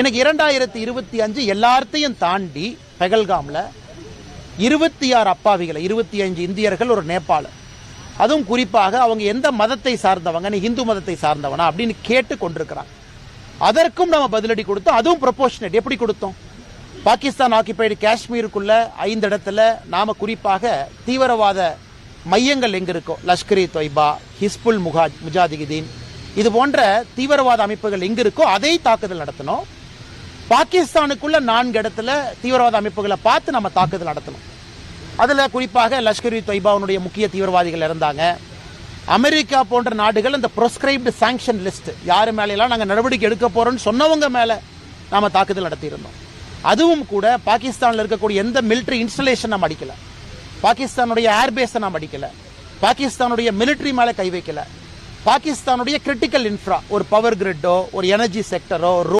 எனக்கு 2025 எல்லாத்தையும் தாண்டி பெகல்காம்ல 26 அப்பாவிகளை, 25 இந்தியர்கள், ஒரு நேபாள, அதுவும் குறிப்பாக அவங்க எந்த மதத்தை சார்ந்தவங்க, நீ இந்து மதத்தை சார்ந்தவனா அப்படின்னு கேட்டு கொண்டிருக்கிறாங்க. அதற்கும் நம்ம பதிலடி கொடுத்தோம். அதுவும் ப்ரொபோர்ஷனேட். எப்படி கொடுத்தோம்? பாகிஸ்தான் ஆக்கிபைடு காஷ்மீருக்குள்ள 5 இடத்துல நாம குறிப்பாக தீவிரவாத மையங்கள் எங்க இருக்கோ, லஷ்கர்-இ தொய்பா, ஹிஸ்புல் முஜாஹிதீன், இது போன்ற தீவிரவாத அமைப்புகள் எங்க இருக்கோ அதை தாக்குதல் நடத்தணும். பாகிஸ்தானுக்குள்ள 4 இடத்துல தீவிரவாத அமைப்புகளை பார்த்து நம்ம தாக்குதல் நடத்தணும். அதுல குறிப்பாக லஷ்கர்-இ தொய்பாவுடைய முக்கிய தீவிரவாதிகள் இருந்தாங்க. அமெரிக்கா போன்ற நாடுகள் அந்த ப்ரொஸ்கிரைப்டு சாங்ஷன் லிஸ்ட், யாரு மேலாம் நாங்கள் நடவடிக்கை எடுக்க போறோம்னு சொன்னவங்க மேல நாம தாக்குதல் நடத்தியிருந்தோம். அதுவும் கூட பாகிஸ்தானில் இருக்கக்கூடிய எந்த மிலிட்டரி இன்ஸ்டலேஷன் நாம் அடிக்கல, பாகிஸ்தானுடைய ஏர்பேஸை நாம் அடிக்கல, பாகிஸ்தானுடைய மிலிட்டரி மேல கை வைக்கல, பாகிஸ்தானுடைய கிரிட்டிக்கல் இன்ஃப்ரா, ஒரு பவர் கிரிட்டோ, ஒரு எனர்ஜி செக்டரோ,